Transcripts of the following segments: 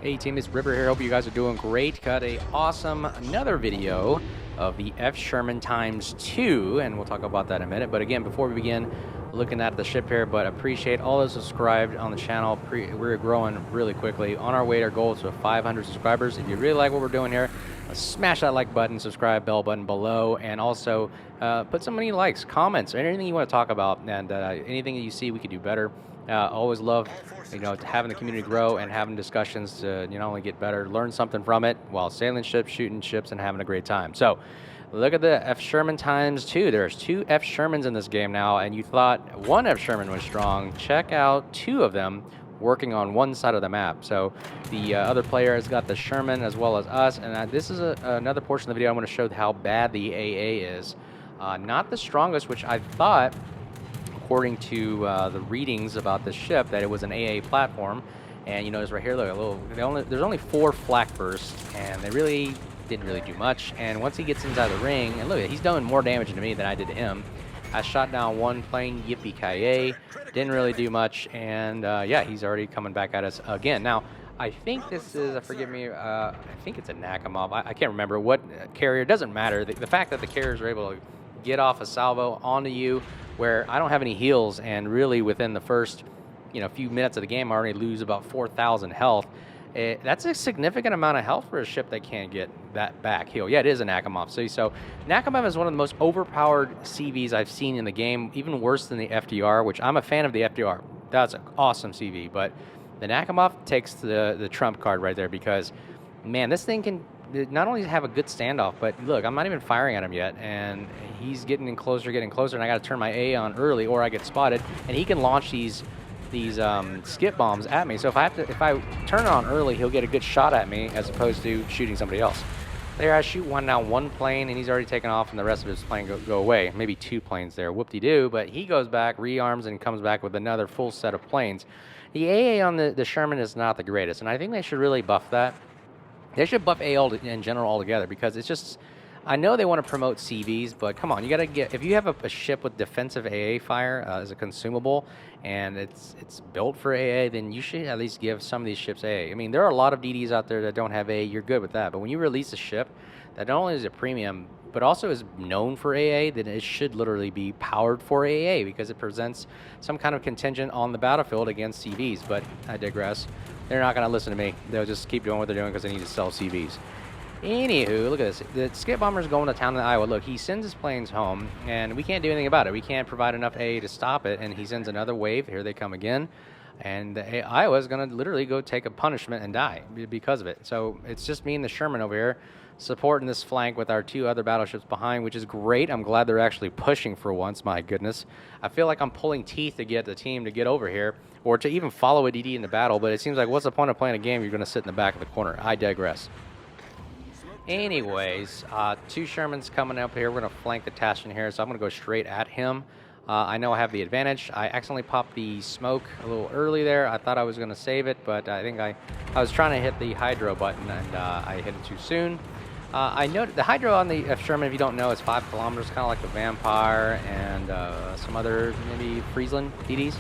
Hey team, it's Ripper here. Hope you guys are doing great. Got a awesome another video of the F Sherman ×2, and we'll talk about that in a minute. But again, before we begin, looking at the ship here, but appreciate all those subscribed on the channel. We're growing really quickly. On our way to our goal to 500 subscribers. If you really like what we're doing here, smash that like button, subscribe, bell button below, and also put so many likes, comments, or anything you want to talk about, and anything that you see we could do better. Always love, having the community grow and having discussions to not only get better, learn something from it while sailing ships, shooting ships, and having a great time. So, look at the F Sherman ×2. There's 2 F Shermans in this game now, and you thought one F Sherman was strong. Check out 2 of them working on one side of the map. So the other player has got the Sherman as well as us, and this is another portion of the video I want to show how bad the AA is. Not the strongest, which I thought, according to the readings about the ship, that it was an AA platform. And you notice right here, look, there's only 4 flak bursts, and they really didn't really do much. And once he gets inside the ring, and look, he's done more damage to me than I did to him. I shot down one plane, yippee-ki-yay, didn't really do much, and yeah, he's already coming back at us again. Now, I think this is, forgive me, I think it's a Nakamov. I can't remember what carrier, doesn't matter. The fact that the carriers are able to get off a salvo onto you, where I don't have any heals, and really within the first few minutes of the game I already lose about 4,000 health. That's a significant amount of health for a ship that can't get that back heal. Yeah, it is a Nakamov. So Nakamov is one of the most overpowered CVs I've seen in the game, even worse than the FDR, which I'm a fan of the FDR. That's an awesome CV, but the Nakamov takes the trump card right there, because, man, this thing can not only have a good standoff, but look, I'm not even firing at him yet, and he's getting closer, and I got to turn my A on early, or I get spotted, and he can launch these skip bombs at me. So if I turn it on early, he'll get a good shot at me as opposed to shooting somebody else. There, I shoot one plane, and he's already taken off, and the rest of his plane go away. Maybe 2 planes there, whoop-de-doo, but he goes back, rearms, and comes back with another full set of planes. The AA on the Sherman is not the greatest, and I think they should really buff that. They should buff AA in general altogether, because it's just, I know they want to promote CVs, but come on, you got to get, if you have a ship with defensive AA fire as a consumable, and it's built for AA, then you should at least give some of these ships AA. I mean, there are a lot of DDs out there that don't have AA, you're good with that, but when you release a ship that not only is a premium, but also is known for AA, then it should literally be powered for AA, because it presents some kind of contingent on the battlefield against CVs, but I digress. They're not going to listen to me. They'll just keep doing what they're doing because they need to sell CVs. Anywho, look at this. The skip bomber's going to town in Iowa. Look, he sends his planes home, and we can't do anything about it. We can't provide enough AA to stop it, and he sends another wave. Here they come again. And Iowa's going to literally go take a punishment and die because of it. So it's just me and the Sherman over here supporting this flank with our 2 other battleships behind, which is great. I'm glad they're actually pushing for once, my goodness. I feel like I'm pulling teeth to get the team to get over here, or to even follow a DD in the battle, but it seems like, what's the point of playing a game if you're going to sit in the back of the corner? I digress. Anyways, 2 Shermans coming up here. We're going to flank the Tashin here, so I'm going to go straight at him. I know I have the advantage. I accidentally popped the smoke a little early there. I thought I was going to save it, but I think I was trying to hit the hydro button, and I hit it too soon. I noted the hydro on the F Sherman, if you don't know, is 5 kilometers, kind of like the Vampire and some other maybe Friesland DDs.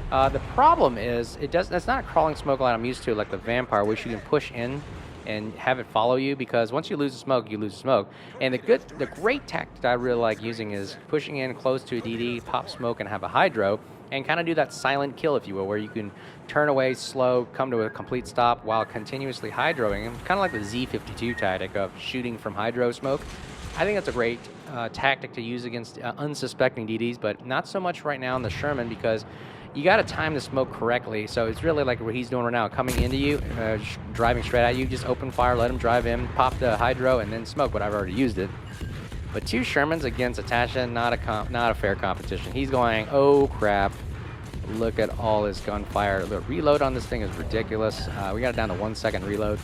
The problem is that's not a crawling smoke line I'm used to, like the Vampire, which you can push in and have it follow you, because once you lose the smoke, you lose the smoke. And the great tactic I really like using is pushing in close to a DD, pop smoke, and have a hydro, and kind of do that silent kill, if you will, where you can turn away, slow, come to a complete stop while continuously hydroing, kind of like the Z-52 tactic of shooting from hydro smoke. I think that's a great tactic to use against unsuspecting DDs, but not so much right now in the Sherman, because you got to time the smoke correctly. So it's really like what he's doing right now, coming into you, driving straight at you. Just open fire, let him drive in, pop the hydro, and then smoke, but I've already used it. But 2 Shermans against Atasha, not a fair competition. He's going, oh crap, look at all his gunfire. The reload on this thing is ridiculous. We got it down to 1 second reload.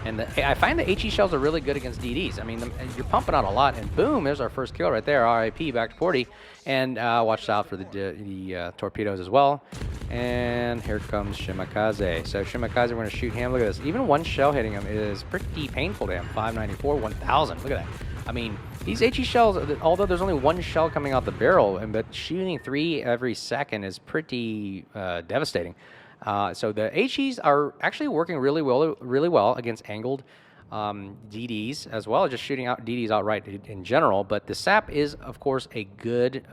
And I find the HE shells are really good against DDs. I mean, you're pumping out a lot, and boom, there's our first kill right there. RIP, back to 40. And watch out for the torpedoes as well. And here comes Shimakaze. So Shimakaze, we're going to shoot him. Look at this. Even 1 shell hitting him is pretty painful to him. 594, 1,000. Look at that. I mean, these HE shells, although there's only 1 shell coming out the barrel, but shooting 3 every second is pretty devastating. So the HEs are actually working really well against angled DDs, as well as just shooting out DDs outright in general. But the SAP is, of course, a good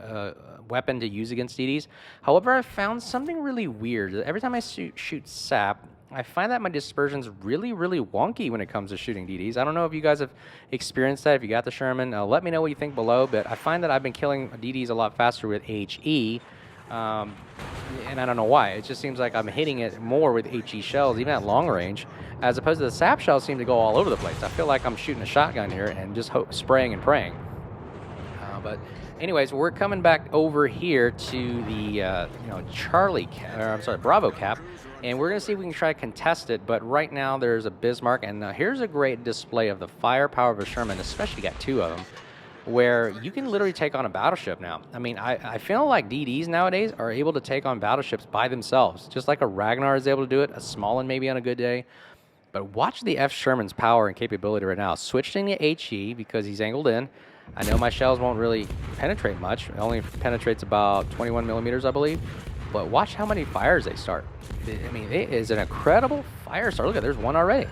weapon to use against DDs. However, I found something really weird. Every time I shoot SAP, I find that my dispersion's really wonky when it comes to shooting DDs. I don't know if you guys have experienced that. If you got the Sherman, let me know what you think below. But I find that I've been killing DDs a lot faster with HE. And I don't know why. It just seems like I'm hitting it more with HE shells, even at long range, as opposed to the SAP shells seem to go all over the place. I feel like I'm shooting a shotgun here and just spraying and praying. But anyways, we're coming back over here to the Bravo cap, and we're gonna see if we can try to contest it. But right now there's a Bismarck, and here's a great display of the firepower of a Sherman, especially got two of them, where you can literally take on a battleship now. I mean, I feel like DDs nowadays are able to take on battleships by themselves, just like a Ragnar is able to do it, a small one maybe on a good day. But watch the F Sherman's power and capability right now. Switching to HE because he's angled in. I know my shells won't really penetrate much. It only penetrates about 21 millimeters, I believe. But watch how many fires they start. I mean, it is an incredible fire start. Look at, there's one already.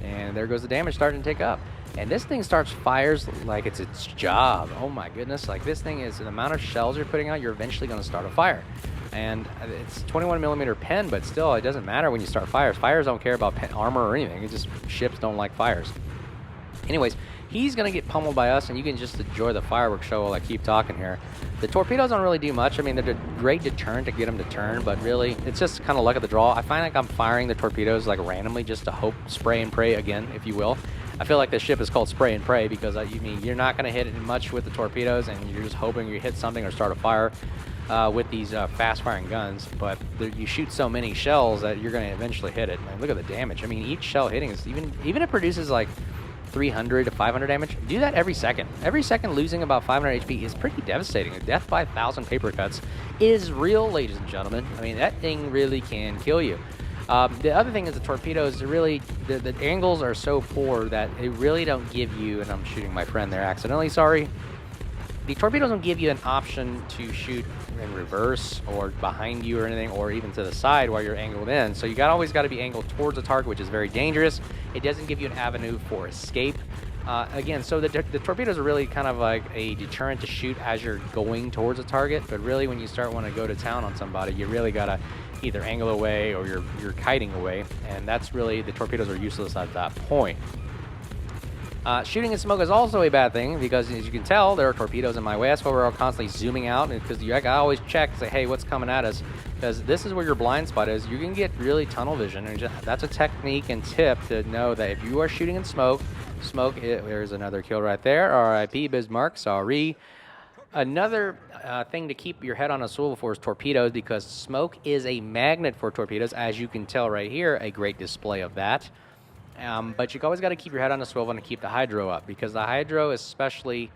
And there goes the damage starting to take up. And this thing starts fires like it's its job. Oh my goodness. Like, this thing is, the amount of shells you're putting out, you're eventually going to start a fire. And it's 21 millimeter pen, but still, it doesn't matter when you start fires. Fires don't care about armor or anything. It's just ships don't like fires. Anyways, he's going to get pummeled by us, and you can just enjoy the fireworks show while I keep talking here. The torpedoes don't really do much. I mean, they're a great deterrent to get them to turn, but really, it's just kind of luck of the draw. I find like I'm firing the torpedoes like randomly just to hope, spray and pray again, if you will. I feel like this ship is called spray and pray because you're not going to hit it much with the torpedoes, and you're just hoping you hit something or start a fire with these fast-firing guns. But you shoot so many shells that you're going to eventually hit it. And look at the damage. I mean, each shell hitting is even it produces like 300 to 500 damage. Do that every second. Every second losing about 500 HP is pretty devastating. A death by 1,000 paper cuts is real, ladies and gentlemen. I mean, that thing really can kill you. The other thing is the torpedoes, really, the angles are so poor that they really don't give you, and I'm shooting my friend there accidentally, sorry. The torpedoes don't give you an option to shoot in reverse or behind you or anything, or even to the side while you're angled in. So you always got to be angled towards the target, which is very dangerous. It doesn't give you an avenue for escape. Again, so the torpedoes are really kind of like a deterrent to shoot as you're going towards a target, but really when you start wanting to go to town on somebody, you really got to either angle away or you're kiting away, and that's really, the torpedoes are useless at that point. Shooting in smoke is also a bad thing because, as you can tell, there are torpedoes in my way. That's why we're all constantly zooming out, because you gotta always check, say, hey, what's coming at us? Because this is where your blind spot is. You can get really tunnel vision, and that's a technique and tip to know that if you are shooting in smoke, there's another kill right there. R.I.P. Bismarck, sorry. Another thing to keep your head on a swivel for is torpedoes, because smoke is a magnet for torpedoes, as you can tell right here, a great display of that. But you always got to keep your head on a swivel and keep the hydro up, because the hydro especially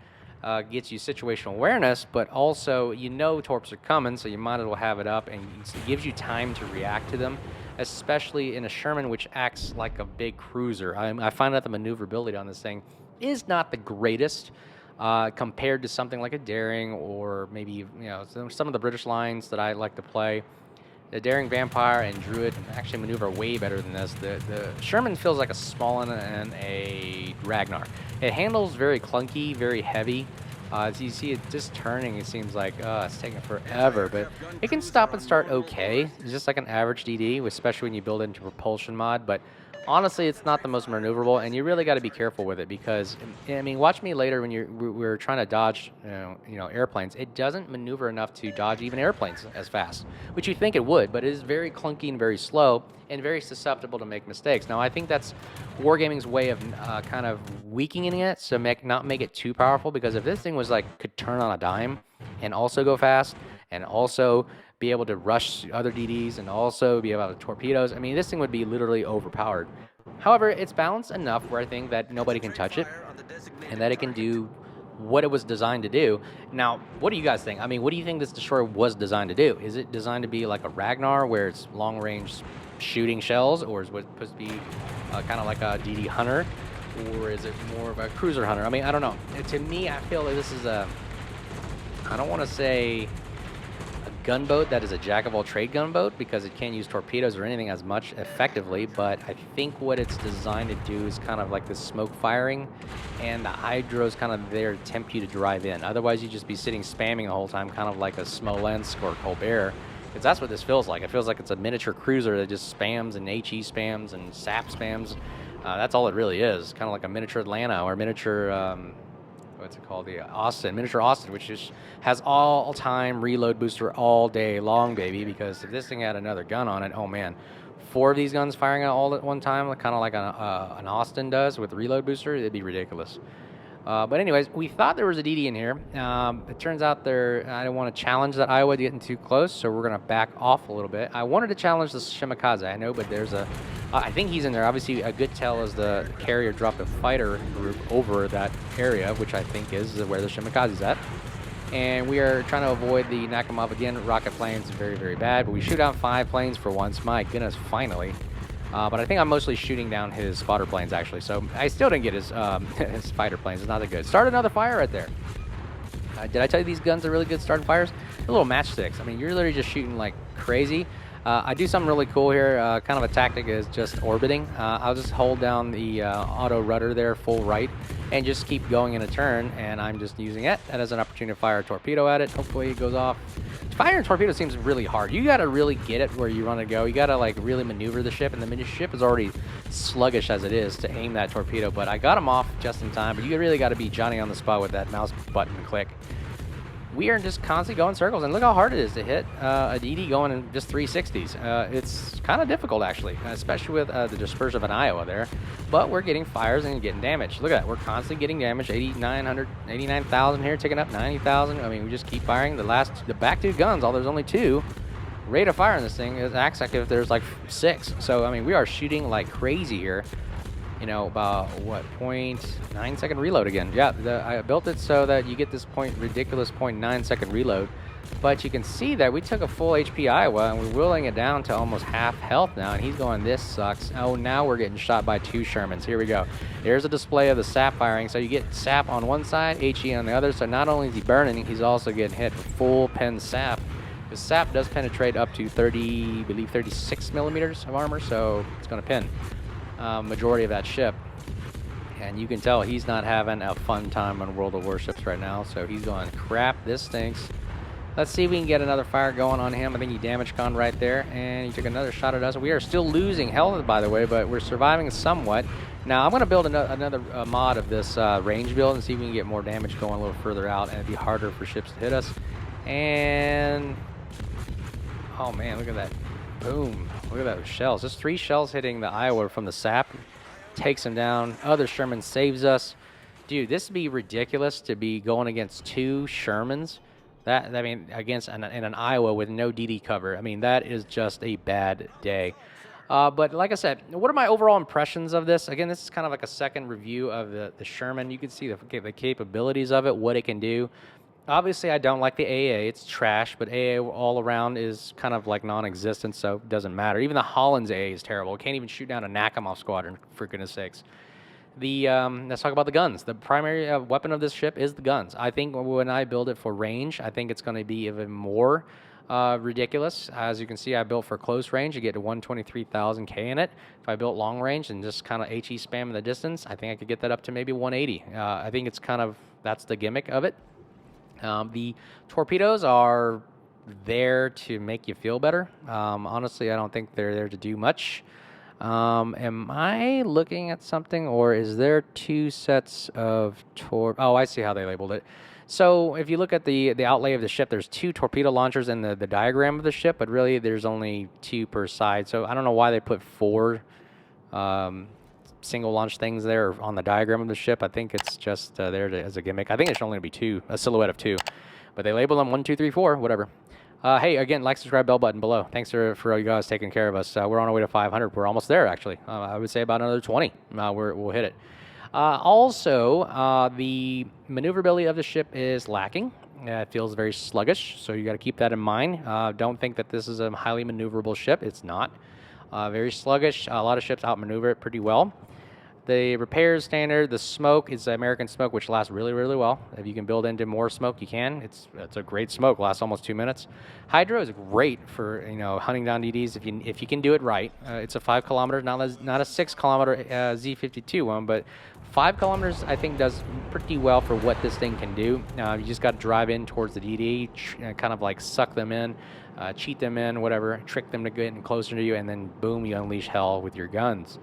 gets you situational awareness, but also torps are coming, so you might as well have it up, and it gives you time to react to them, especially in a Sherman, which acts like a big cruiser. I find that the maneuverability on this thing is not the greatest. Compared to something like a Daring, or maybe some of the British lines that I like to play. The Daring Vampire and Druid actually maneuver way better than this. The Sherman feels like a small one and a Ragnar. It handles very clunky, very heavy. As you see it just turning, it seems like it's taking forever, but it can stop and start okay. It's just like an average DD, especially when you build it into propulsion mod, but honestly, it's not the most maneuverable, and you really got to be careful with it, because, I mean, watch me later when we're trying to dodge, airplanes. It doesn't maneuver enough to dodge even airplanes as fast, which you think it would, but it is very clunky and very slow and very susceptible to make mistakes. Now, I think that's Wargaming's way of kind of weakening it, so not make it too powerful, because if this thing was could turn on a dime and also go fast and also be able to rush other DDs and also be able to torpedoes, I mean, this thing would be literally overpowered. However, it's balanced enough where I think that nobody can touch it and that it can do what it was designed to do. Now, what do you guys think? I mean, what do you think this destroyer was designed to do? Is it designed to be like a Ragnar, where it's long-range shooting shells, or is it supposed to be kind of like a DD Hunter, or is it more of a cruiser hunter? I mean, I don't know. To me, I feel like this is I don't want to say gunboat that is a jack-of-all-trade gunboat because it can't use torpedoes or anything as much effectively, but I think what it's designed to do is kind of like the smoke firing, and the hydro is kind of there to tempt you to drive in. Otherwise, you'd just be sitting spamming the whole time, kind of like a Smolensk or Colbert, because that's what this feels like. It feels like it's a miniature cruiser that just spams and HE spams and SAP spams. That's all it really is, kind of like a miniature Atlanta or miniature... what's it called? The Austin, miniature Austin, which just has all-time reload booster all day long, baby. Because if this thing had another gun on it, oh man, 4 of these guns firing out all at one time, kind of like an Austin does with the reload booster, it'd be ridiculous. But anyways, we thought there was a DD in here. It turns out I don't want to challenge that Iowa getting too close, so we're going to back off a little bit. I wanted to challenge the Shimakaze, I know, but there's I think he's in there. Obviously, a good tell is the carrier dropped a fighter group over that area, which I think is where the Shimakaze's at. And we are trying to avoid the Nakamov again. Rocket planes, very, very bad, but we shoot out 5 planes for once. My goodness, finally. But I think I'm mostly shooting down his spotter planes, actually. So I still didn't get his his fighter planes. It's not that good. Start another fire right there. Did I tell you these guns are really good starting fires? They're little matchsticks. I mean, you're literally just shooting like crazy. I do something really cool here. Kind of a tactic is just orbiting. I'll just hold down the auto rudder there, full right, and just keep going in a turn. And I'm just using it as an opportunity to fire a torpedo at it. Hopefully it goes off. Firing a torpedo seems really hard. You got to really get it where you want to go. You got to like really maneuver the ship, and the ship is already sluggish as it is to aim that torpedo. But I got him off just in time. But you really got to be Johnny on the spot with that mouse button click. We are just constantly going circles, and look how hard it is to hit a DD going in just 360s. It's kind of difficult, actually, especially with the dispersion of an Iowa there. But we're getting fires and getting damage. Look at that. We're constantly getting damage. 8,900, 89,000 here, taking up 90,000. I mean, we just keep firing. The back 2 guns, there's only 2. Rate of fire in this thing acts like if there's like 6. So, I mean, we are shooting like crazy here. You know, about, what, 0.9 second reload again. Yeah, I built it so that you get this ridiculous 0.9 second reload. But you can see that we took a full HP Iowa, and we're whittling it down to almost half health now, and he's going, this sucks. Oh, now we're getting shot by 2 Shermans. Here we go. There's a display of the SAP firing. So you get SAP on one side, HE on the other. So not only is he burning, he's also getting hit with full pen SAP. The SAP does penetrate up to 36 millimeters of armor, so it's going to pin. Majority of that ship, and you can tell he's not having a fun time on World of Warships right now, so he's going, crap, this stinks. Let's see if we can get another fire going on him. I think he damaged con right there, and he took another shot at us. We are still losing health, by the way, but we're surviving somewhat. Now I'm going to build another mod of this range build and see if we can get more damage going a little further out, and it'd be harder for ships to hit us. And oh man, look at that. Boom. Look at those shells. Just 3 shells hitting the Iowa from the SAP. Takes him down. Other Sherman saves us. Dude, this would be ridiculous to be going against 2 Shermans. I mean, against in an Iowa with no DD cover. I mean, that is just a bad day. But like I said, what are my overall impressions of this? Again, this is kind of like a second review of the Sherman. You can see the capabilities of it, what it can do. Obviously, I don't like the AA. It's trash, but AA all around is kind of like non-existent, so it doesn't matter. Even the Holland's AA is terrible. It can't even shoot down a Nakamov squadron, for goodness sakes. Let's talk about the guns. The primary weapon of this ship is the guns. I think when I build it for range, I think it's going to be even more ridiculous. As you can see, I built for close range. You get to 123,000 K in it. If I built long range and just kind of HE spam in the distance, I think I could get that up to maybe 180. I think it's kind of, that's the gimmick of it. The torpedoes are there to make you feel better. Honestly, I don't think they're there to do much. Am I looking at something, or is there 2 sets of Oh, I see how they labeled it. So if you look at the outlay of the ship, there's 2 torpedo launchers in the diagram of the ship, but really there's only 2 per side. So I don't know why they put 4 single launch things there on the diagram of the ship. I think it's just there as a gimmick. I think it should only be 2, a silhouette of 2, but they label them 1, 2, 3, 4, whatever. Hey, again, like, subscribe, bell button below. Thanks for you guys taking care of us. We're on our way to 500. We're almost there, actually. I would say about another 20. We'll hit it. Also, the maneuverability of the ship is lacking. It feels very sluggish, so you got to keep that in mind. Don't think that this is a highly maneuverable ship. It's not. Very sluggish. A lot of ships outmaneuver it pretty well. The repair standard, the smoke is the American smoke, which lasts really, really well. If you can build into more smoke, you can. It's a great smoke, lasts almost 2 minutes. Hydro is great for hunting down DDs if you can do it right. It's a 5 kilometer, not a 6 kilometer Z52 one, but 5 kilometers I think does pretty well for what this thing can do. You just got to drive in towards the DD, kind of like suck them in, cheat them in, whatever, trick them to get in closer to you, and then boom, you unleash hell with your guns.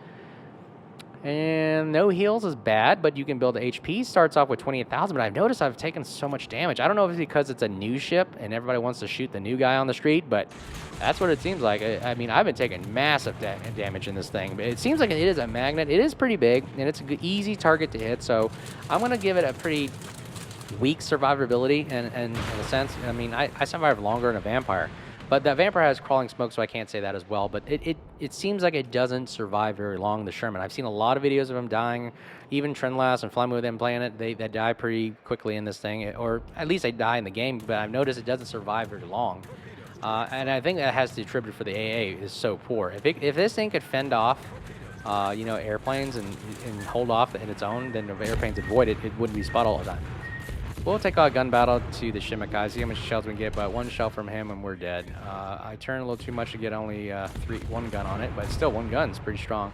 And no heals is bad, but you can build HP. Starts off with 28,000, but I've noticed I've taken so much damage. I don't know if it's because it's a new ship and everybody wants to shoot the new guy on the street, but that's what it seems like. I mean, I've been taking massive damage in this thing, but it seems like it is a magnet. It is pretty big, and it's an easy target to hit, so I'm going to give it a pretty weak survivability in a sense. I mean, I survived longer than a vampire. But that vampire has crawling smoke, so I can't say that as well. But it seems like it doesn't survive very long, the Sherman. I've seen a lot of videos of him dying. Even Trendlast and Flying with them playing it, they die pretty quickly in this thing. Or at least they die in the game, but I've noticed it doesn't survive very long. And I think that has to attribute for the AA is so poor. If this thing could fend off, airplanes and hold off in its own, then if airplanes avoid it, it wouldn't be spot all the time. We'll take a gun battle to the Shimmikai, see how much shells we can get, but 1 shell from him and we're dead. I turned a little too much to get only 1 gun on it, but still 1 gun's pretty strong.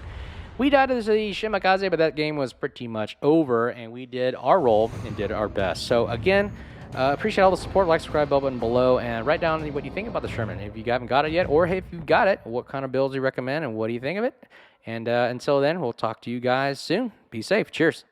We died to the Shimikaze, but that game was pretty much over, and we did our role and did our best. So again, appreciate all the support. Like, subscribe, bell button below, and write down what you think about the Sherman. If you haven't got it yet, or if you've got it, what kind of builds you recommend and what do you think of it? And until then, we'll talk to you guys soon. Be safe. Cheers.